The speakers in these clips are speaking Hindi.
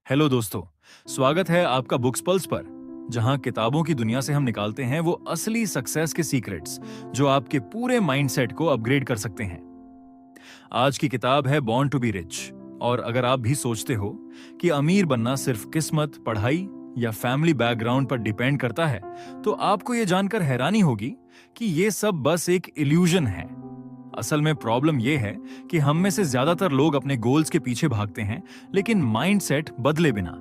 हेलो दोस्तों, स्वागत है आपका बुक्स पल्स पर, जहां किताबों की दुनिया से हम निकालते हैं वो असली सक्सेस के सीक्रेट्स जो आपके पूरे माइंडसेट को अपग्रेड कर सकते हैं। आज की किताब है बॉर्न टू बी रिच। और अगर आप भी सोचते हो कि अमीर बनना सिर्फ किस्मत, पढ़ाई या फैमिली बैकग्राउंड पर डिपेंड करता है, तो आपको ये जानकर हैरानी होगी कि ये सब बस एक इल्यूजन है। असल में प्रॉब्लम यह है कि हम में से ज्यादातर लोग अपने गोल्स के पीछे भागते हैं, लेकिन माइंडसेट बदले बिना।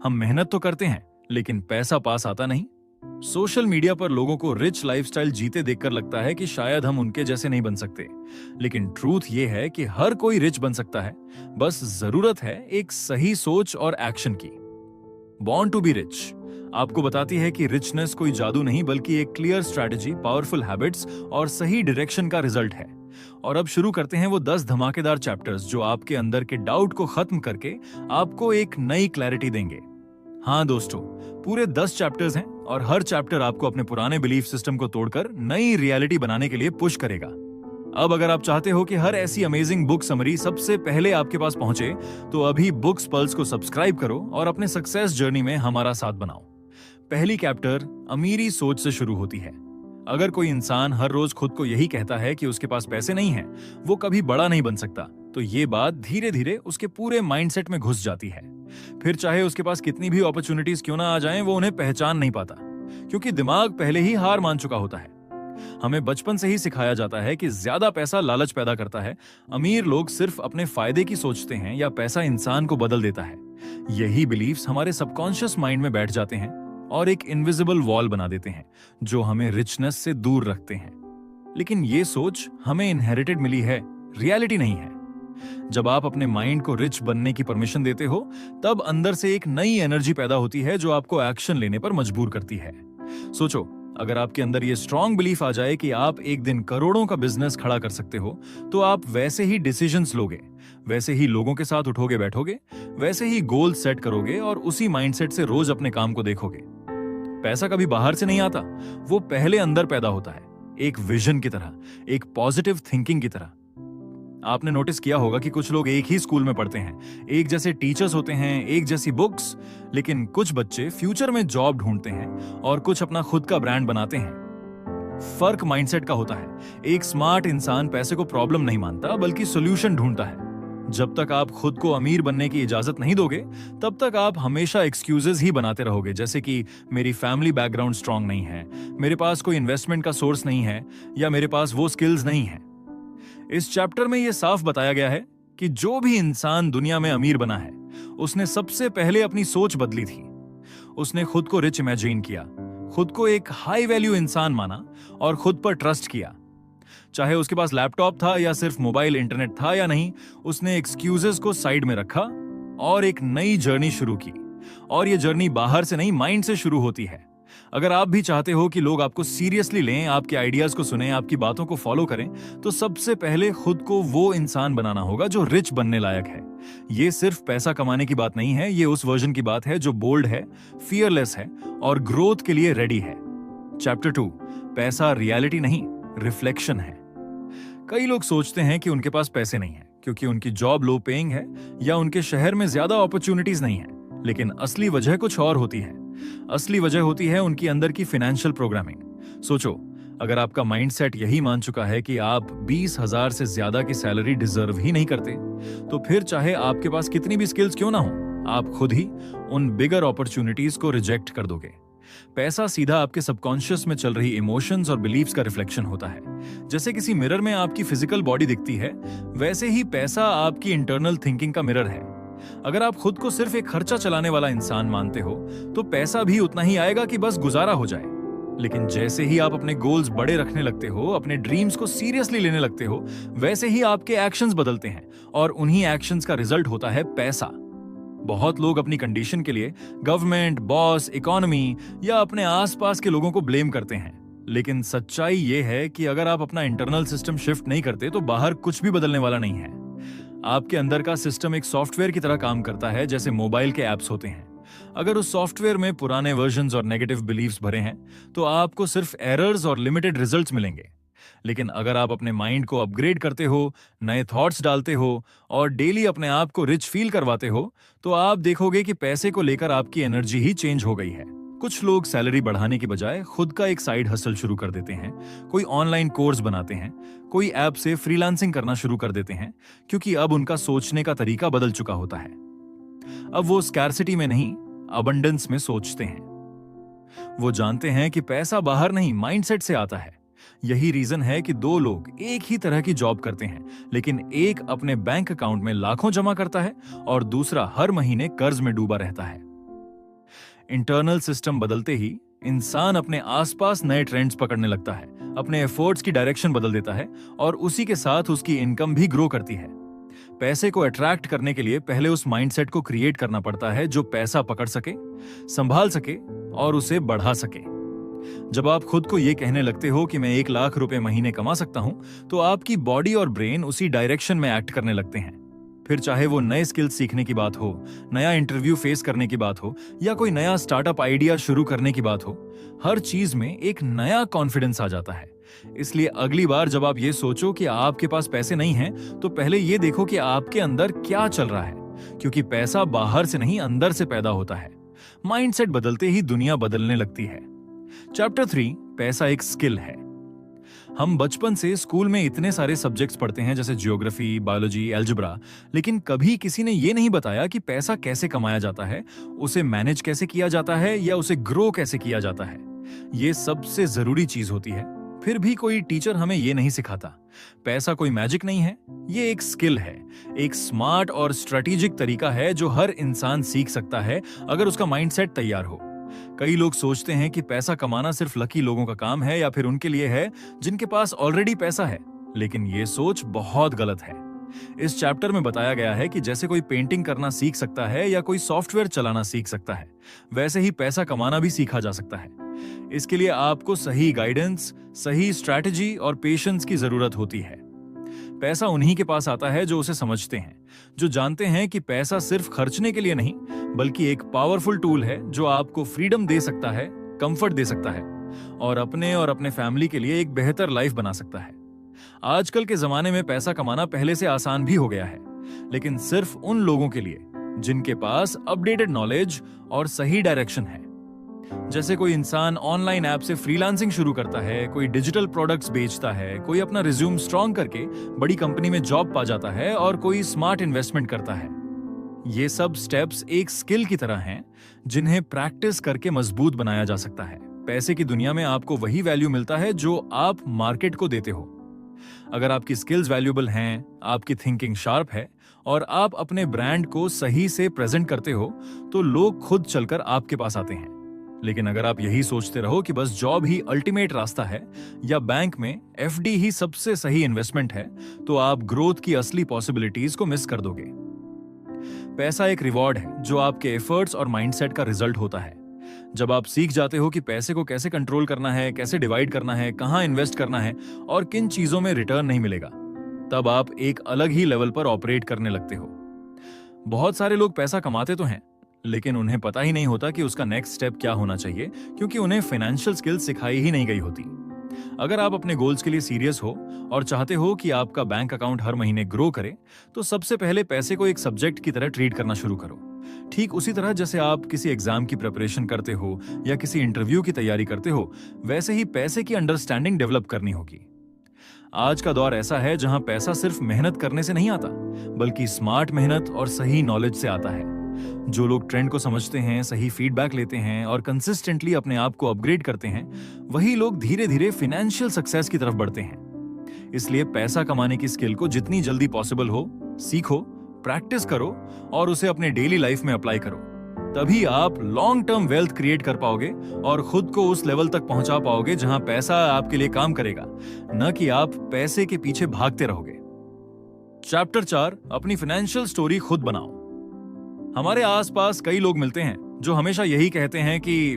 हम मेहनत तो करते हैं, लेकिन पैसा पास आता नहीं। सोशल मीडिया पर लोगों को रिच लाइफस्टाइल जीते देखकर लगता है कि शायद हम उनके जैसे नहीं बन सकते, लेकिन ट्रूथ यह है कि हर कोई रिच बन सकता है। बस जरूरत है एक सही सोच और एक्शन की। बॉर्न टू बी रिच आपको बताती है कि रिचनेस कोई जादू नहीं, बल्कि एक क्लियर स्ट्रैटेजी, पावरफुल हैबिट्स और सही डायरेक्शन का रिजल्ट है। और अब शुरू करते हैं वो 10 धमाकेदार चैप्टर्स जो आपके अंदर के डाउट को खत्म करके आपको एक नई क्लैरिटी देंगे। हाँ दोस्तों, पूरे 10 चैप्टर्स हैं और हर चैप्टर आपको अपने पुराने बिलीफ सिस्टम को तोड़कर नई रियलिटी बनाने के लिए पुश करेगा। अब अगर आप चाहते हो कि हर ऐसी अमेजिंग बुक समरी सबसे पहले आपके पास पहुंचे, तो अभी बुक्स पल्स को सब्सक्राइब करो और अपने सक्सेस जर्नी में हमारा साथ बनाओ। पहली चैप्टर अमीरी सोच से शुरू होती है। अगर कोई इंसान हर रोज खुद को यही कहता है कि उसके पास पैसे नहीं हैं, वो कभी बड़ा नहीं बन सकता, तो ये बात धीरे धीरे उसके पूरे माइंडसेट में घुस जाती है। फिर चाहे उसके पास कितनी भी अपॉर्चुनिटीज क्यों ना आ जाएं, वो उन्हें पहचान नहीं पाता, क्योंकि दिमाग पहले ही हार मान चुका होता है। हमें बचपन से ही सिखाया जाता है कि ज्यादा पैसा लालच पैदा करता है, अमीर लोग सिर्फ अपने फायदे की सोचते हैं, या पैसा इंसान को बदल देता है। यही बिलीफ्स हमारे सबकॉन्शियस माइंड में बैठ जाते हैं और एक इनविजिबल वॉल बना देते हैं जो हमें रिचनेस से दूर रखते हैं। लेकिन ये सोच हमें इनहेरिटेड मिली है, रियलिटी नहीं है। जब आप अपने माइंड को रिच बनने की परमिशन देते हो, तब अंदर से एक नई एनर्जी पैदा होती है जो आपको एक्शन लेने पर मजबूर करती है। सोचो, अगर आपके अंदर ये स्ट्रॉन्ग बिलीफ आ जाए कि आप एक दिन करोड़ों का बिजनेस खड़ा कर सकते हो, तो आप वैसे ही डिसीजंस लोगे, वैसे ही लोगों के साथ उठोगे बैठोगे, वैसे ही गोल सेट करोगे और उसी माइंडसेट से रोज अपने काम को देखोगे। पैसा कभी बाहर से नहीं आता, वो पहले अंदर पैदा होता है, एक विजन की तरह, एक पॉजिटिव थिंकिंग की तरह। आपने नोटिस किया होगा कि कुछ लोग एक ही स्कूल में पढ़ते हैं, एक जैसे टीचर्स होते हैं, एक जैसी बुक्स, लेकिन कुछ बच्चे फ्यूचर में जॉब ढूंढते हैं और कुछ अपना खुद का ब्रांड बनाते हैं। फर्क माइंडसेट का होता है। एक स्मार्ट इंसान पैसे को प्रॉब्लम नहीं मानता, बल्कि सॉल्यूशन ढूंढता है। जब तक आप खुद को अमीर बनने की इजाजत नहीं दोगे, तब तक आप हमेशा एक्सक्यूजेस ही बनाते रहोगे, जैसे कि मेरी फैमिली बैकग्राउंड स्ट्रांग नहीं है, मेरे पास कोई इन्वेस्टमेंट का सोर्स नहीं है, या मेरे पास वो स्किल्स नहीं है। इस चैप्टर में यह साफ बताया गया है कि जो भी इंसान दुनिया में अमीर बना है, उसने सबसे पहले अपनी सोच बदली थी। उसने खुद को रिच इमेजिन किया, खुद को एक हाई वैल्यू इंसान माना और खुद पर ट्रस्ट किया। चाहे उसके पास लैपटॉप था या सिर्फ मोबाइल इंटरनेट था या नहीं, उसने एक्सक्यूजेस को साइड में रखा और एक नई जर्नी शुरू की। और ये जर्नी बाहर से नहीं, माइंड से शुरू होती है। अगर आप भी चाहते हो कि लोग आपको सीरियसली लें, आपके आइडियाज को सुने, आपकी बातों को फॉलो करें, तो सबसे पहले खुद को वो इंसान बनाना होगा जो रिच बनने लायक है। ये सिर्फ पैसा कमाने की बात नहीं है, ये उस वर्जन की बात है जो बोल्ड है, फियरलेस है और ग्रोथ के लिए रेडी है। चैप्टर 2, पैसा रियलिटी नहीं, रिफ्लेक्शन है। कई लोग सोचते हैं कि उनके पास पैसे नहीं है क्योंकि उनकी जॉब लो पेइंग है या उनके शहर में ज्यादा अपॉर्चुनिटीज नहीं है, लेकिन असली वजह कुछ और होती है। असली वजह होती है उनकी अंदर की फाइनेंशियल प्रोग्रामिंग। सोचो, अगर आपका माइंडसेट यही मान चुका है कि आप 20,000 से ज्यादा की सैलरी डिजर्व ही नहीं करते, तो फिर चाहे आपके पास कितनी भी स्किल्स क्यों ना हो, आप खुद ही उन बिगर अपॉर्चुनिटीज को रिजेक्ट कर दोगे। पैसा सीधा आपके सबकॉन्शियस में चल रही इमोशंस और बिलीव्स का रिफ्लेक्शन होता है। जैसे किसी मिरर में आपकी फिजिकल बॉडी दिखती है, वैसे ही पैसा आपकी इंटरनल थिंकिंग का मिरर है। अगर आप खुद को सिर्फ एक खर्चा चलाने वाला इंसान मानते हो, तो पैसा भी उतना ही आएगा कि बस गुजारा हो जाए। लेकिन जैसे ही आप अपने गोल्स बड़े रखने लगते हो, अपने ड्रीम्स को सीरियसली लेने लगते हो, वैसे ही आपके एक्शंस बदलते हैं और उन्हीं एक्शंस का रिजल्ट होता है पैसा। बहुत लोग अपनी कंडीशन के लिए गवर्नमेंट, बॉस, इकोनॉमी या अपने आसपास के लोगों को ब्लेम करते हैं, लेकिन सच्चाई यह है कि अगर आप अपना इंटरनल सिस्टम शिफ्ट नहीं करते, तो बाहर कुछ भी बदलने वाला नहीं है। आपके अंदर का सिस्टम एक सॉफ्टवेयर की तरह काम करता है, जैसे मोबाइल के ऐप्स होते हैं। अगर उस सॉफ्टवेयर में पुराने वर्जन्स और नेगेटिव बिलीव्स भरे हैं, तो आपको सिर्फ एरर्स और लिमिटेड रिजल्ट्स मिलेंगे। लेकिन अगर आप अपने माइंड को अपग्रेड करते हो, नए थॉट्स डालते हो और डेली अपने आप को रिच फील करवाते हो, तो आप देखोगे कि पैसे को लेकर आपकी एनर्जी ही चेंज हो गई है। कुछ लोग सैलरी बढ़ाने की बजाय खुद का एक साइड हसल शुरू कर देते हैं, कोई ऑनलाइन कोर्स बनाते हैं, कोई ऐप से फ्रीलांसिंग करना शुरू कर देते हैं, क्योंकि अब उनका सोचने का तरीका बदल चुका होता है। अब वो स्कैर्सिटी में नहीं, अबंडेंस में सोचते हैं। वो जानते हैं कि पैसा बाहर नहीं, माइंडसेट से आता है। यही रीजन है कि दो लोग एक ही तरह की जॉब करते हैं, लेकिन एक अपने बैंक अकाउंट में लाखों जमा करता है और दूसरा हर महीने कर्ज में डूबा रहता है। इंटरनल सिस्टम बदलते ही इंसान अपने आसपास नए ट्रेंड्स पकड़ने लगता है, अपने एफर्ट्स की डायरेक्शन बदल देता है और उसी के साथ उसकी इनकम भी ग्रो करती है। पैसे को अट्रैक्ट करने के लिए पहले उस माइंडसेट को क्रिएट करना पड़ता है जो पैसा पकड़ सके, संभाल सके और उसे बढ़ा सके। जब आप खुद को यह कहने लगते हो कि मैं 1 लाख रुपए महीने कमा सकता हूं, तो आपकी बॉडी और ब्रेन उसी डायरेक्शन में एक्ट करने लगते हैं। फिर चाहे वो नए स्किल्स सीखने की बात हो, नया इंटरव्यू फेस करने की बात हो या कोई नया स्टार्टअप आइडिया शुरू करने की बात हो, हर चीज में एक नया कॉन्फिडेंस आ जाता है। इसलिए अगली बार जब आप ये सोचो कि आपके पास पैसे नहीं हैं, तो पहले ये देखो कि आपके अंदर क्या चल रहा है, क्योंकि पैसा बाहर से नहीं अंदर से पैदा होता है। माइंडसेट बदलते ही दुनिया बदलने लगती है। चैप्टर 3, पैसा एक स्किल है। हम बचपन से स्कूल में इतने सारे सब्जेक्ट्स पढ़ते हैं, जैसे जियोग्राफी, बायोलॉजी, अलजेब्रा, लेकिन कभी किसी ने यह नहीं बताया कि पैसा कैसे कमाया जाता है, उसे मैनेज कैसे किया जाता है या उसे ग्रो कैसे किया जाता है। ये सबसे जरूरी चीज होती है, फिर भी कोई टीचर हमें ये नहीं सिखाता। पैसा कोई मैजिक नहीं है, ये एक स्किल है, एक स्मार्ट और स्ट्रेटेजिक तरीका है जो हर इंसान सीख सकता है अगर उसका माइंडसेट तैयार हो। कई लोग सोचते हैं कि पैसा कमाना सिर्फ लकी लोगों का काम है या फिर उनके लिए है जिनके पास ऑलरेडी पैसा है, लेकिन ये सोच बहुत गलत है। इस चैप्टर में बताया गया है कि जैसे कोई पेंटिंग करना सीख सकता है या कोई सॉफ्टवेयर चलाना सीख सकता है, वैसे ही पैसा कमाना भी सीखा जा सकता है। इसके लिए आपको सही गाइडेंस, सही स्ट्रैटेजी और पेशेंस की जरूरत होती है। पैसा उन्हीं के पास आता है जो उसे समझते हैं, जो जानते हैं कि पैसा सिर्फ खर्चने के लिए नहीं, बल्कि एक पावरफुल टूल है जो आपको फ्रीडम दे सकता है, कंफर्ट दे सकता है और अपने फैमिली के लिए एक बेहतर लाइफ बना सकता है। आजकल के जमाने में पैसा कमाना पहले से आसान भी हो गया है, लेकिन सिर्फ उन लोगों के लिए जिनके पास अपडेटेड नॉलेज और सही डायरेक्शन है। जैसे कोई इंसान ऑनलाइन ऐप से फ्रीलांसिंग शुरू करता है, कोई डिजिटल प्रोडक्ट्स बेचता है, कोई अपना रिज्यूम स्ट्रॉन्ग करके बड़ी कंपनी में जॉब पा जाता है और कोई स्मार्ट इन्वेस्टमेंट करता है। ये सब स्टेप्स एक स्किल की तरह हैं, जिन्हें प्रैक्टिस करके मजबूत बनाया जा सकता है। पैसे की दुनिया में आपको वही वैल्यू मिलता है जो आप मार्केट को देते हो। अगर आपकी स्किल्स वैल्यूएबल हैं, आपकी थिंकिंग शार्प है और आप अपने ब्रांड को सही से प्रेजेंट करते हो, तो लोग खुद चलकर आपके पास आते हैं। लेकिन अगर आप यही सोचते रहो कि बस जॉब ही अल्टीमेट रास्ता है या बैंक में एफडी ही सबसे सही इन्वेस्टमेंट है, तो आप ग्रोथ की असली पॉसिबिलिटीज को मिस कर दोगे। पैसा एक रिवॉर्ड है जो आपके एफर्ट्स और माइंडसेट का रिजल्ट होता है। जब आप सीख जाते हो कि पैसे को कैसे कंट्रोल करना है, कैसे डिवाइड करना है, कहां इन्वेस्ट करना है और किन चीजों में रिटर्न नहीं मिलेगा, तब आप एक अलग ही लेवल पर ऑपरेट करने लगते हो। बहुत सारे लोग पैसा कमाते तो हैं, लेकिन उन्हें पता ही नहीं होता कि उसका नेक्स्ट स्टेप क्या होना चाहिए, क्योंकि उन्हें फाइनेंशियल स्किल्स सिखाई ही नहीं गई होती। अगर आप अपने गोल्स के लिए सीरियस हो और चाहते हो कि आपका बैंक अकाउंट हर महीने ग्रो करे, तो सबसे पहले पैसे को एक सब्जेक्ट की तरह ट्रीट करना शुरू करो। ठीक उसी तरह जैसे आप किसी एग्जाम की प्रिपरेशन करते हो या किसी इंटरव्यू की तैयारी करते हो, वैसे ही पैसे की अंडरस्टैंडिंग डेवलप करनी होगी। आज का दौर ऐसा है जहां पैसा सिर्फ मेहनत करने से नहीं आता, बल्कि स्मार्ट मेहनत और सही नॉलेज से आता है। जो लोग ट्रेंड को समझते हैं, सही फीडबैक लेते हैं और कंसिस्टेंटली अपने आप को अपग्रेड करते हैं, वही लोग धीरे धीरे फाइनेंशियल सक्सेस की तरफ बढ़ते हैं। इसलिए पैसा कमाने की स्किल को जितनी जल्दी पॉसिबल हो सीखो, प्रैक्टिस करो और उसे अपने डेली लाइफ में अप्लाई करो। तभी आप लॉन्ग टर्म वेल्थ क्रिएट कर पाओगे और खुद को उस लेवल तक पहुंचा पाओगे जहां पैसा आपके लिए काम करेगा, न कि आप पैसे के पीछे भागते रहोगे। चैप्टर 4, अपनी फाइनेंशियल स्टोरी खुद बनाओ। हमारे आसपास कई लोग मिलते हैं जो हमेशा यही कहते हैं कि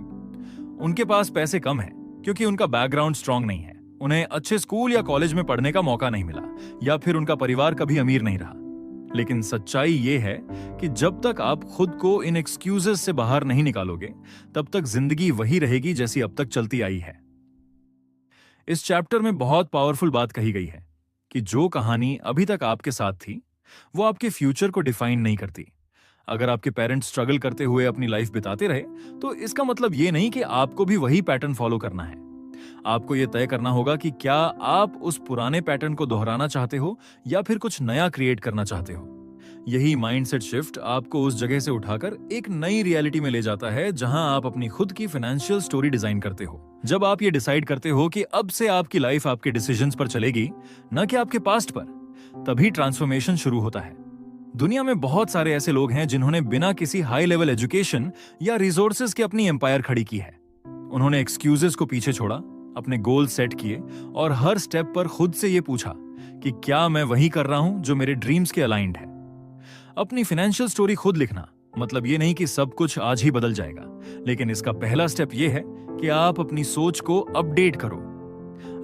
उनके पास पैसे कम हैं क्योंकि उनका बैकग्राउंड स्ट्रांग नहीं है, उन्हें अच्छे स्कूल या कॉलेज में पढ़ने का मौका नहीं मिला या फिर उनका परिवार कभी अमीर नहीं रहा। लेकिन सच्चाई ये है कि जब तक आप खुद को इन एक्सक्यूजेस से बाहर नहीं निकालोगे, तब तक जिंदगी वही रहेगी जैसी अब तक चलती आई है। इस चैप्टर में बहुत पावरफुल बात कही गई है कि जो कहानी अभी तक आपके साथ थी, वो आपके फ्यूचर को डिफाइन नहीं करती। अगर आपके पेरेंट्स स्ट्रगल करते हुए अपनी लाइफ बिताते रहे, तो इसका मतलब ये नहीं कि आपको भी वही पैटर्न फॉलो करना है। आपको ये तय करना होगा कि क्या आप उस पुराने पैटर्न को दोहराना चाहते हो या फिर कुछ नया क्रिएट करना चाहते हो। यही माइंडसेट शिफ्ट आपको उस जगह से उठाकर एक नई रियलिटी में ले जाता है जहां आप अपनी खुद की फाइनेंशियल स्टोरी डिजाइन करते हो। जब आप ये डिसाइड करते हो कि अब से आपकी लाइफ आपके डिसीजंस पर चलेगी, न कि आपके पास्ट पर, तभी ट्रांसफॉर्मेशन शुरू होता है। दुनिया में बहुत सारे ऐसे लोग हैं जिन्होंने बिना किसी हाई लेवल एजुकेशन या रिसोर्सेज के अपनी एम्पायर खड़ी की है। उन्होंने एक्सक्यूजेस को पीछे छोड़ा, अपने गोल सेट किए और हर स्टेप पर खुद से ये पूछा कि क्या मैं वही कर रहा हूं जो मेरे ड्रीम्स के अलाइंड है। अपनी फाइनेंशियल स्टोरी खुद लिखना मतलब ये नहीं कि सब कुछ आज ही बदल जाएगा, लेकिन इसका पहला स्टेप ये है कि आप अपनी सोच को अपडेट करो।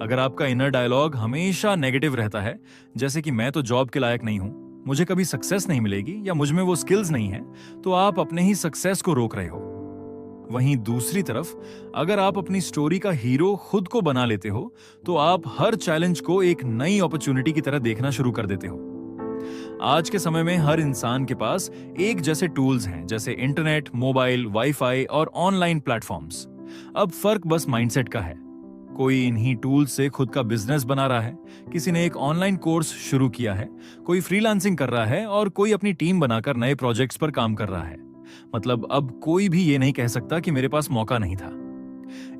अगर आपका इनर डायलॉग हमेशा नेगेटिव रहता है, जैसे कि मैं तो जॉब के लायक नहीं हूं, मुझे कभी सक्सेस नहीं मिलेगी या मुझ में वो स्किल्स नहीं है, तो आप अपने ही सक्सेस को रोक रहे हो। वहीं दूसरी तरफ, अगर आप अपनी स्टोरी का हीरो खुद को बना लेते हो, तो आप हर चैलेंज को एक नई अपॉर्चुनिटी की तरह देखना शुरू कर देते हो। आज के समय में हर इंसान के पास एक जैसे टूल्स हैं, जैसे इंटरनेट, मोबाइल, वाईफाई और ऑनलाइन प्लेटफॉर्म्स। अब फर्क बस माइंडसेट का है। कोई इन्हीं टूल्स से खुद का बिजनेस बना रहा है, किसी ने एक ऑनलाइन कोर्स शुरू किया है, कोई फ्रीलांसिंग कर रहा है और कोई अपनी टीम बनाकर नए प्रोजेक्ट्स पर काम कर रहा है। मतलब अब कोई भी ये नहीं कह सकता कि मेरे पास मौका नहीं था।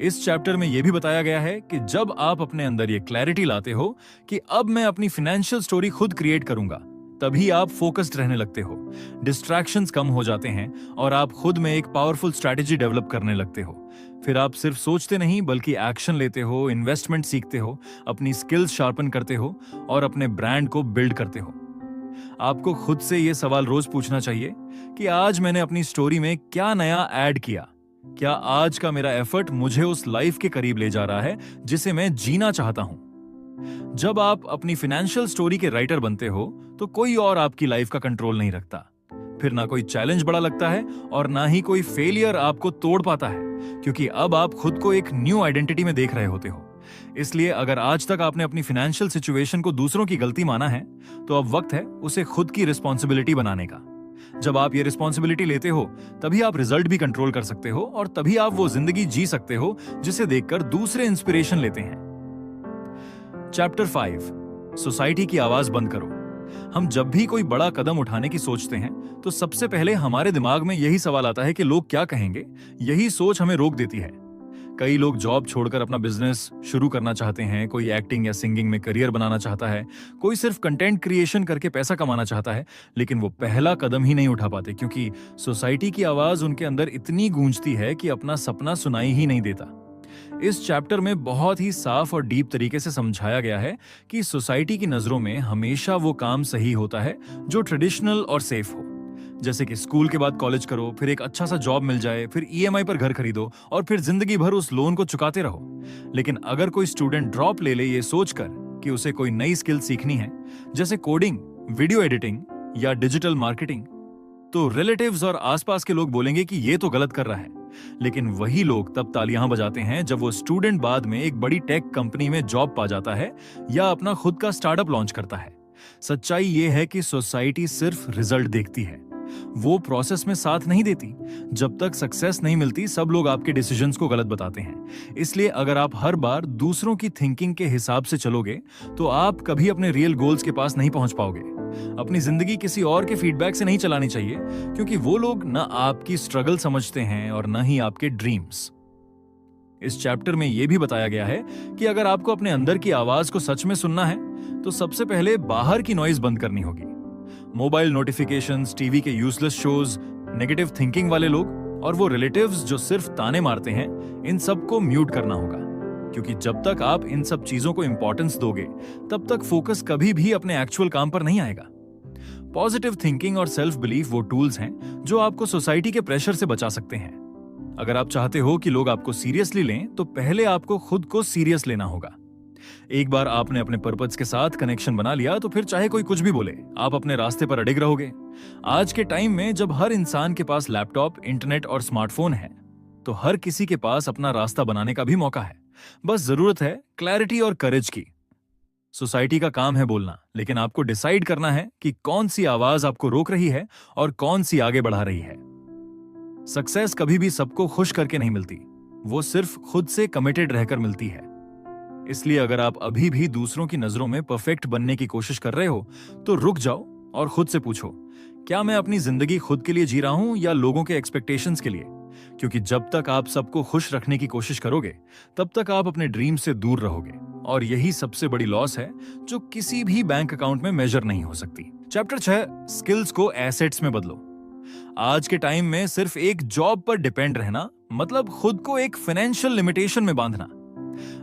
इस चैप्टर में यह भी बताया गया है कि जब आप अपने अंदर ये क्लैरिटी लाते हो कि अब मैं अपनी फाइनेंशियल स्टोरी खुद क्रिएट करूंगा, तभी आप फोकस्ड रहने लगते हो, डिस्ट्रैक्शंस कम हो जाते हैं और आप खुद में एक पावरफुल स्ट्रैटेजी डेवलप करने लगते हो। फिर आप सिर्फ सोचते नहीं बल्कि एक्शन लेते हो, इन्वेस्टमेंट सीखते हो, अपनी स्किल्स शार्पन करते हो और अपने ब्रांड को बिल्ड करते हो। आपको खुद से यह सवाल रोज पूछना चाहिए कि आज मैंने अपनी स्टोरी में क्या नया ऐड किया। क्या आज का मेरा एफर्ट मुझे उस लाइफ के करीब ले जा रहा है जिसे मैं जीना चाहता हूं। जब आप अपनी फाइनेंशियल स्टोरी के राइटर बनते हो, तो कोई और आपकी लाइफ का कंट्रोल नहीं रखता। फिर ना कोई चैलेंज बड़ा लगता है और ना ही कोई फेलियर आपको तोड़ पाता है, क्योंकि अब आप खुद को एक न्यू आइडेंटिटी में देख रहे होते हो। इसलिए अगर आज तक आपने अपनी फाइनेंशियल सिचुएशन को दूसरों की गलती माना है, तो अब वक्त है उसे खुद की रिस्पॉन्सिबिलिटी बनाने का। जब आप ये रिस्पॉन्सिबिलिटी लेते हो, तभी आप रिजल्ट भी कंट्रोल कर सकते हो और तभी आप वो जिंदगी जी सकते हो जिसे देखकर दूसरे इंस्पिरेशन लेते हैं। चैप्टर 5, सोसाइटी की आवाज बंद करो। हम जब भी कोई बड़ा कदम उठाने की सोचते हैं, तो सबसे पहले हमारे दिमाग में यही सवाल आता है कि लोग क्या कहेंगे। यही सोच हमें रोक देती है। कई लोग जॉब छोड़कर अपना बिजनेस शुरू करना चाहते हैं, कोई एक्टिंग या सिंगिंग में करियर बनाना चाहता है, कोई सिर्फ कंटेंट क्रिएशन करके पैसा कमाना चाहता है, लेकिन वो पहला कदम ही नहीं उठा पाते क्योंकि सोसाइटी की आवाज उनके अंदर इतनी गूंजती है कि अपना सपना सुनाई ही नहीं देता। इस चैप्टर में बहुत ही साफ और डीप तरीके से समझाया गया है कि सोसाइटी की नजरों में हमेशा वो काम सही होता है जो ट्रेडिशनल और सेफ हो। जैसे कि स्कूल के बाद कॉलेज करो, फिर एक अच्छा सा जॉब मिल जाए, फिर ईएमआई पर घर खरीदो और फिर जिंदगी भर उस लोन को चुकाते रहो। लेकिन अगर कोई स्टूडेंट ड्रॉप ले ये सोचकर कि उसे कोई नई स्किल सीखनी है, जैसे कोडिंग, वीडियो एडिटिंग या डिजिटल मार्केटिंग, तो रिलेटिव्स और आसपास के लोग बोलेंगे कि ये तो गलत कर रहा है। लेकिन वही लोग तब तालियां बजाते हैं जब वो स्टूडेंट बाद में एक बड़ी टेक कंपनी में जॉब पा जाता है या अपना खुद का स्टार्टअप लॉन्च करता है। सच्चाई ये है कि सोसाइटी सिर्फ रिजल्ट देखती है, वो प्रोसेस में साथ नहीं देती। जब तक सक्सेस नहीं मिलती, सब लोग आपके डिसीजंस को गलत बताते हैं। इसलिए अगर आप हर बार दूसरों की थिंकिंग के हिसाब से चलोगे, तो आप कभी अपने रियल गोल्स के पास नहीं पहुंच पाओगे। अपनी जिंदगी किसी और के फीडबैक से नहीं चलानी चाहिए, क्योंकि वो लोग ना आपकी स्ट्रगल समझते हैं और ना ही आपके ड्रीम्स। इस चैप्टर में यह भी बताया गया है कि अगर आपको अपने अंदर की आवाज को सच में सुनना है, तो सबसे पहले बाहर की नॉइज बंद करनी होगी। मोबाइल नोटिफिकेशंस, टीवी के यूजलेस शोज, नेगेटिव थिंकिंग वाले लोग और वो रिलेटिव्स जो सिर्फ ताने मारते हैं, इन सबको म्यूट करना होगा। क्योंकि जब तक आप इन सब चीजों को इंपॉर्टेंस दोगे, तब तक फोकस कभी भी अपने एक्चुअल काम पर नहीं आएगा। पॉजिटिव थिंकिंग और सेल्फ बिलीफ वो टूल्स हैं जो आपको सोसाइटी के प्रेशर से बचा सकते हैं। अगर आप चाहते हो कि लोग आपको सीरियसली लें, तो पहले आपको खुद को सीरियस लेना होगा। एक बार आपने अपने पर्पस के साथ कनेक्शन बना लिया, तो फिर चाहे कोई कुछ भी बोले, आप अपने रास्ते पर अडिग रहोगे। आज के टाइम में जब हर इंसान के पास लैपटॉप, इंटरनेट और स्मार्टफोन है, तो हर किसी के पास अपना रास्ता बनाने का भी मौका है। बस जरूरत है क्लैरिटी और करेज की। सोसाइटी का काम है बोलना, लेकिन आपको डिसाइड करना है कि कौन सी आवाज आपको रोक रही है और कौन सी आगे बढ़ा रही है। सक्सेस कभी भी सबको खुश करके नहीं मिलती, वो सिर्फ खुद से कमिटेड रहकर मिलती है। इसलिए अगर आप अभी भी दूसरों की नजरों में परफेक्ट बनने की कोशिश कर रहे हो, तो रुक जाओ और खुद से पूछो, क्या मैं अपनी जिंदगी खुद के लिए जी रहा हूं या लोगों के एक्सपेक्टेशंस के लिए? क्योंकि जब तक आप सबको खुश रखने की कोशिश करोगे, तब तक आप अपने ड्रीम से दूर रहोगे। और यही सबसे बड़ी लॉस है जो किसी भी बैंक अकाउंट में मेजर नहीं हो सकती। चैप्टर 6, स्किल्स को एसेट्स में बदलो। आज के टाइम में सिर्फ एक जॉब पर डिपेंड रहना मतलब खुद को एक फाइनेंशियल लिमिटेशन में बांधना।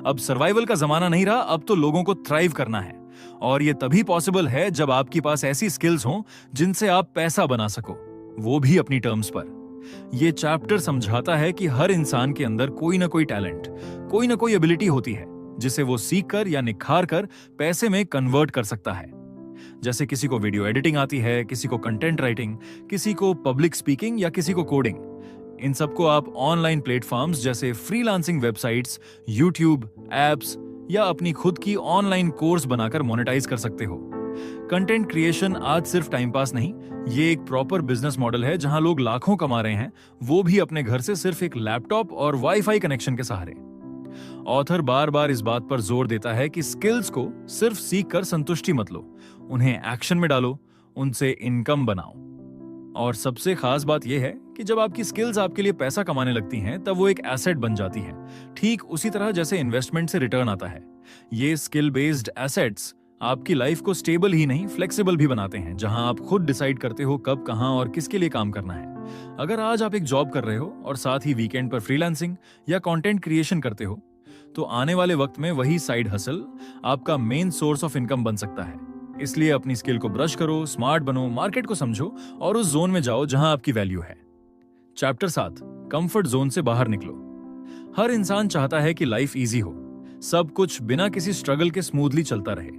अब सर्वाइवल का जमाना नहीं रहा, अब तो लोगों को थ्राइव करना है। और ये तभी पॉसिबल है जब आपके पास ऐसी स्किल्स हों जिनसे आप पैसा बना सको, वो भी अपनी टर्म्स पर। ये चैप्टर समझाता है कि हर इंसान के अंदर कोई ना कोई टैलेंट, कोई ना कोई एबिलिटी होती है जिसे वो सीख कर या निखार कर पैसे में कन्वर्ट कर सकता है। जैसे किसी को वीडियो एडिटिंग आती है, किसी को कंटेंट राइटिंग, किसी को पब्लिक स्पीकिंग या किसी को कोडिंग। इन सबको आप ऑनलाइन प्लेटफॉर्म्स जैसे फ्रीलांसिंग वेबसाइट्स, यूट्यूब, एप्स या अपनी खुद की ऑनलाइन कोर्स बनाकर मोनेटाइज कर सकते हो। कंटेंट क्रिएशन आज सिर्फ टाइम पास नहीं, ये एक प्रॉपर बिजनेस मॉडल है जहां लोग लाखों कमा रहे हैं, वो भी अपने घर से सिर्फ एक लैपटॉप और वाईफाई कनेक्शन के सहारे। ऑथर बार बार इस बात पर जोर देता है कि स्किल्स को सिर्फ सीख कर संतुष्टि मत लो, उन्हें एक्शन में डालो, उनसे इनकम बनाओ। और सबसे खास बात यह है कि जब आपकी स्किल्स आपके लिए पैसा कमाने लगती हैं, तब वो एक एसेट बन जाती है, ठीक उसी तरह जैसे इन्वेस्टमेंट से रिटर्न आता है। ये स्किल बेस्ड एसेट्स आपकी लाइफ को स्टेबल ही नहीं, फ्लेक्सिबल भी बनाते हैं, जहां आप खुद डिसाइड करते हो कब, कहां और किसके लिए काम करना है। अगर आज आप एक जॉब कर रहे हो और साथ ही वीकेंड पर फ्रीलांसिंग या कंटेंट क्रिएशन करते हो, तो आने वाले वक्त में वही साइड हसल आपका मेन सोर्स ऑफ इनकम बन सकता है। इसलिए अपनी स्किल को ब्रश करो, स्मार्ट बनो, मार्केट को समझो और उस जोन में जाओ जहां आपकी वैल्यू है। चैप्टर 7, कंफर्ट जोन से बाहर निकलो। हर इंसान चाहता है कि लाइफ इजी हो, सब कुछ बिना किसी स्ट्रगल के स्मूथली चलता रहे,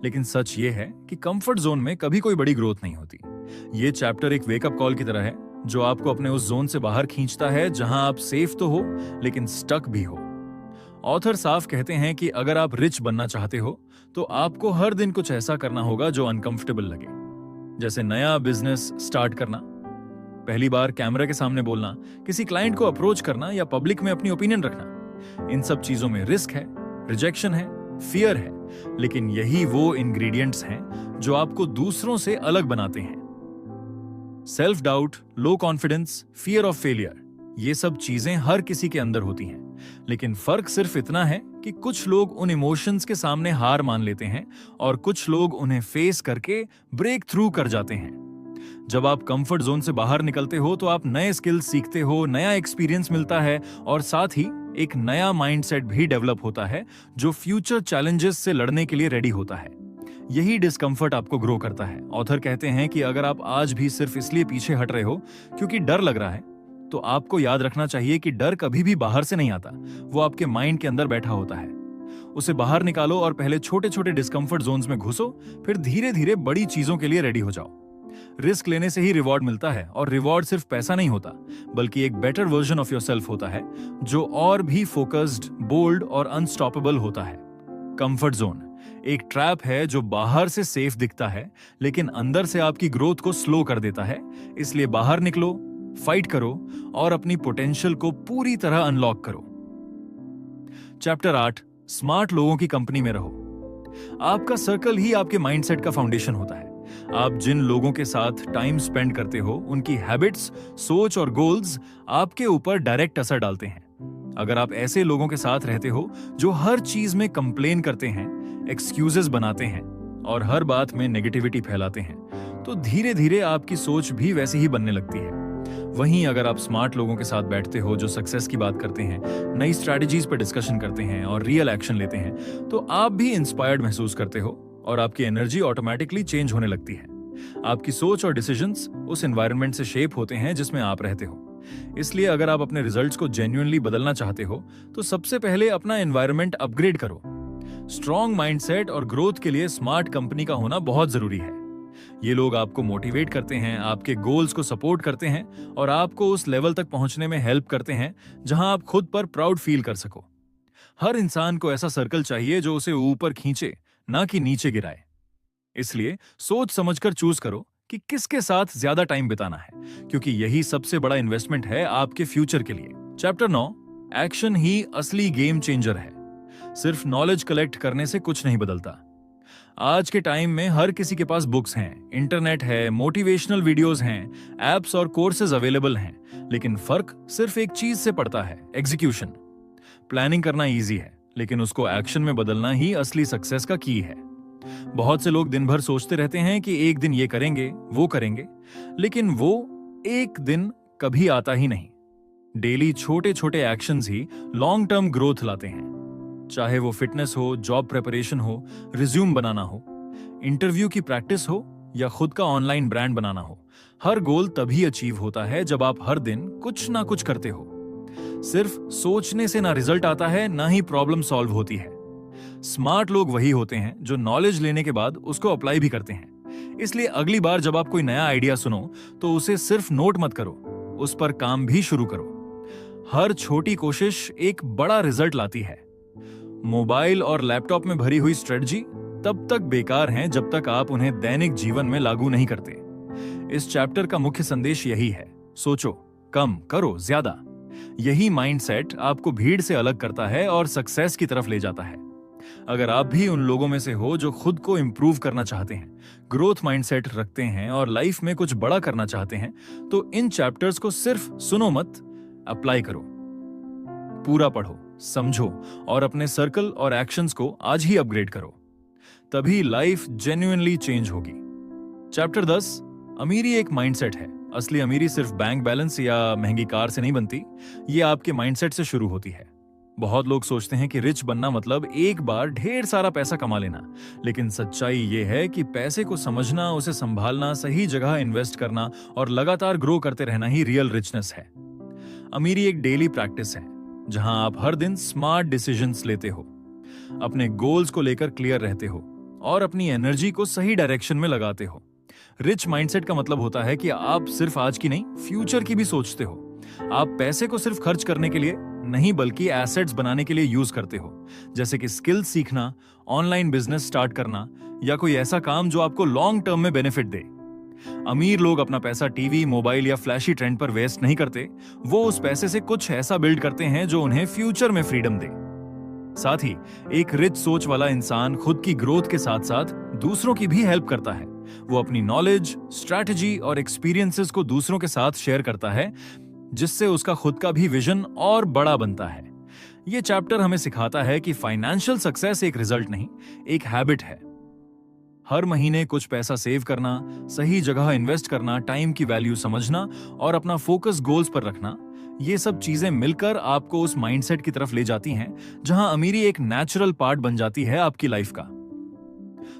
लेकिन सच ये है कि कंफर्ट जोन में कभी कोई बड़ी ग्रोथ नहीं होती। ये चैप्टर एक वेकअप कॉल की तरह है जो आपको अपने उस जोन से बाहर खींचता है जहां आप सेफ तो हो लेकिन स्टक भी हो। ऑथर साफ कहते हैं कि अगर आप रिच बनना चाहते हो तो आपको हर दिन कुछ ऐसा करना होगा जो अनकंफर्टेबल लगे, जैसे नया बिजनेस स्टार्ट करना, पहली बार कैमरा के सामने बोलना, किसी क्लाइंट को अप्रोच करना या पब्लिक में अपनी ओपिनियन रखना। इन सब चीजों में रिस्क है, रिजेक्शन है, फियर है, लेकिन यही वो इंग्रेडिएंट्स हैं जो आपको दूसरों से अलग बनाते हैं। Self doubt, low confidence, fear of failure, ये सब चीजें हर किसी के अंदर होती हैं, लेकिन फर्क सिर्फ इतना है कि कुछ लोग उन इमोशंस के सामने हार मान लेते हैं और कुछ लोग उन्हें फेस करके ब्रेक थ्रू कर जाते हैं। जब आप कंफर्ट जोन से बाहर निकलते हो तो आप नए स्किल्स सीखते हो, नया एक्सपीरियंस मिलता है और साथ ही एक नया माइंडसेट भी डेवलप होता है जो फ्यूचर चैलेंजेस से लड़ने के लिए रेडी होता है। यही डिस्कंफर्ट आपको ग्रो करता है। ऑथर कहते हैं कि अगर आप आज भी सिर्फ इसलिए पीछे हट रहे हो क्योंकि डर लग रहा है, तो आपको याद रखना चाहिए कि डर कभी भी बाहर से नहीं आता, वो आपके माइंड के अंदर बैठा होता है। उसे बाहर निकालो और पहले छोटे छोटे डिस्कंफर्ट जोन्स में घुसो, फिर धीरे धीरे बड़ी चीजों के लिए रेडी हो जाओ। रिस्क लेने से ही रिवॉर्ड मिलता है, और रिवॉर्ड सिर्फ पैसा नहीं होता, बल्कि एक बेटर वर्जन ऑफ योरसेल्फ होता है जो और भी फोकस्ड, बोल्ड और अनस्टॉपेबल होता है। कंफर्ट जोन एक ट्रैप है जो बाहर से सेफ दिखता है, लेकिन अंदर से आपकी ग्रोथ को स्लो कर देता है। इसलिए बाहर निकलो, फाइट करो और अपनी पोटेंशियल को पूरी तरह अनलॉक करो। चैप्टर 8, स्मार्ट लोगों की कंपनी में रहो। आपका सर्कल ही आपके माइंडसेट का फाउंडेशन होता है। आप जिन लोगों के साथ टाइम स्पेंड करते हो, उनकी हैबिट्स, सोच और गोल्स आपके ऊपर डायरेक्ट असर डालते हैं। अगर आप ऐसे लोगों के साथ रहते हो जो हर चीज में कंप्लेन करते हैं, एक्सक्यूजेस बनाते हैं और हर बात में नेगेटिविटी फैलाते हैं, तो धीरे धीरे आपकी सोच भी वैसी ही बनने लगती है। वहीं अगर आप स्मार्ट लोगों के साथ बैठते हो जो सक्सेस की बात करते हैं, नई स्ट्रैटेजीज पर डिस्कशन करते हैं और रियल एक्शन लेते हैं, तो आप भी इंस्पायर्ड महसूस करते हो और आपकी एनर्जी ऑटोमेटिकली चेंज होने लगती है। आपकी सोच और डिसीजंस उस एनवायरनमेंट से शेप होते हैं जिसमें आप रहते हो। इसलिए अगर आप अपने रिजल्ट्स को जेन्युइनली बदलना चाहते हो, तो सबसे पहले अपना एनवायरनमेंट अपग्रेड करो। स्ट्रॉन्ग माइंडसेट और ग्रोथ के लिए स्मार्ट कंपनी का होना बहुत जरूरी है। ये लोग आपको मोटिवेट करते हैं, आपके गोल्स को सपोर्ट करते हैं और आपको उस लेवल तक पहुंचने में हेल्प करते हैं जहां आप खुद पर प्राउड फील कर सको। हर इंसान को ऐसा सर्कल चाहिए जो उसे ऊपर खींचे, ना कि नीचे गिराए। इसलिए सोच समझकर चूज करो कि किसके साथ ज्यादा टाइम बिताना है, क्योंकि यही सबसे बड़ा इन्वेस्टमेंट है आपके फ्यूचर के लिए। चैप्टर 9, एक्शन ही असली गेम चेंजर है। सिर्फ नॉलेज कलेक्ट करने से कुछ नहीं बदलता। आज के टाइम में हर किसी के पास बुक्स हैं, इंटरनेट है, मोटिवेशनल वीडियोस हैं, एप्स और कोर्सेज अवेलेबल हैं, लेकिन फर्क सिर्फ एक चीज से पड़ता है, एग्जीक्यूशन। प्लानिंग करना इजी है, लेकिन उसको एक्शन में बदलना ही असली सक्सेस का की है। बहुत से लोग दिन भर सोचते रहते हैं कि एक दिन ये करेंगे, वो करेंगे, लेकिन वो एक दिन कभी आता ही नहीं। डेली छोटे छोटे एक्शंस ही लॉन्ग टर्म ग्रोथ लाते हैं। चाहे वो फिटनेस हो, जॉब प्रिपरेशन हो, रिज्यूम बनाना हो, इंटरव्यू की प्रैक्टिस हो या खुद का ऑनलाइन ब्रांड बनाना हो, हर गोल तभी अचीव होता है जब आप हर दिन कुछ ना कुछ करते हो। सिर्फ सोचने से ना रिजल्ट आता है, ना ही प्रॉब्लम सॉल्व होती है। स्मार्ट लोग वही होते हैं जो नॉलेज लेने के बाद उसको अप्लाई भी करते हैं। इसलिए अगली बार जब आप कोई नया आइडिया सुनो तो उसे सिर्फ नोट मत करो, उस पर काम भी शुरू करो। हर छोटी कोशिश एक बड़ा रिजल्ट लाती है। मोबाइल और लैपटॉप में भरी हुई स्ट्रेटजी तब तक बेकार हैं जब तक आप उन्हें दैनिक जीवन में लागू नहीं करते। इस चैप्टर का मुख्य संदेश यही है, सोचो, कम करो ज्यादा। यही माइंडसेट आपको भीड़ से अलग करता है और सक्सेस की तरफ ले जाता है। अगर आप भी उन लोगों में से हो जो खुद को इंप्रूव करना चाहते हैं, ग्रोथ माइंडसेट रखते हैं और लाइफ में कुछ बड़ा करना चाहते हैं, तो इन चैप्टर्स को सिर्फ सुनो मत, अप्लाई करो। पूरा पढ़ो, समझो और अपने सर्कल और एक्शंस को आज ही अपग्रेड करो। तभी लाइफ जेन्युइनली चेंज होगी। चैप्टर 10, अमीरी एक माइंडसेट है। असली अमीरी सिर्फ बैंक बैलेंस या महंगी कार से नहीं बनती, ये आपके माइंडसेट से शुरू होती है। बहुत लोग सोचते हैं कि रिच बनना मतलब एक बार ढेर सारा पैसा कमा लेना, लेकिन सच्चाई ये है कि पैसे को समझना, उसे संभालना, सही जगह इन्वेस्ट करना और लगातार ग्रो करते रहना ही रियल रिचनेस है। अमीरी एक डेली प्रैक्टिस है जहां आप हर दिन स्मार्ट डिसीजंस लेते हो, अपने गोल्स को लेकर क्लियर रहते हो और अपनी एनर्जी को सही डायरेक्शन में लगाते हो। रिच माइंडसेट का मतलब होता है कि आप सिर्फ आज की नहीं, फ्यूचर की भी सोचते हो। आप पैसे को सिर्फ खर्च करने के लिए नहीं, बल्कि एसेट्स बनाने के लिए यूज करते हो, जैसे कि स्किल्स सीखना, ऑनलाइन बिजनेस स्टार्ट करना या कोई ऐसा काम जो आपको लॉन्ग टर्म में बेनिफिट दे। अमीर लोग अपना पैसा टीवी, मोबाइल या फ्लैशी ट्रेंड पर वेस्ट नहीं करते, वो उस पैसे से कुछ ऐसा बिल्ड करते हैं जो उन्हें फ्यूचर में फ्रीडम दे। साथ ही एक रिच सोच वाला इंसान खुद की ग्रोथ के साथ साथ दूसरों की भी हेल्प करता है। वो अपनी नॉलेज, स्ट्रैटेजी और एक्सपीरियंसेस को दूसरों के साथ शेयर करता है, जिससे उसका खुद का भी विजन और बड़ा बनता है। ये चैप्टर हमें सिखाता है कि फाइनेंशियल सक्सेस एक रिजल्ट नहीं, एक हैबिट है। हर महीने कुछ पैसा सेव करना, सही जगह इन्वेस्ट करना, टाइम की वैल्यू समझना और अपना फोकस गोल्स पर रखना, ये सब चीजें मिलकर आपको उस माइंडसेट की तरफ ले जाती हैं जहां अमीरी एक नेचुरल पार्ट बन जाती है आपकी लाइफ का।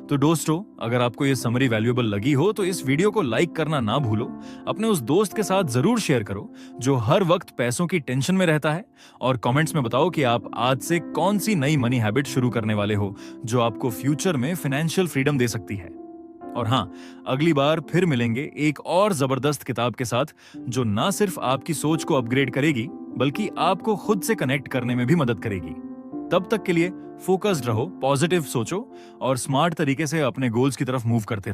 तो दोस्तों, अगर आपको ये समरी वैल्यूएबल लगी हो तो इस वीडियो को लाइक करना ना भूलो। अपने उस दोस्त के साथ जरूर शेयर करो जो हर वक्त पैसों की टेंशन में रहता है, और कमेंट्स में बताओ कि आप आज से कौन सी नई मनी हैबिट शुरू करने वाले हो जो आपको फ्यूचर में फाइनेंशियल फ्रीडम दे सकती है। और हाँ, अगली बार फिर मिलेंगे एक और जबरदस्त किताब के साथ जो ना सिर्फ आपकी सोच को अपग्रेड करेगी, बल्कि आपको खुद से कनेक्ट करने में भी मदद करेगी। तब तक के लिए फोकस्ड रहो, पॉजिटिव सोचो और स्मार्ट तरीके से अपने गोल्स की तरफ मूव करते रहो।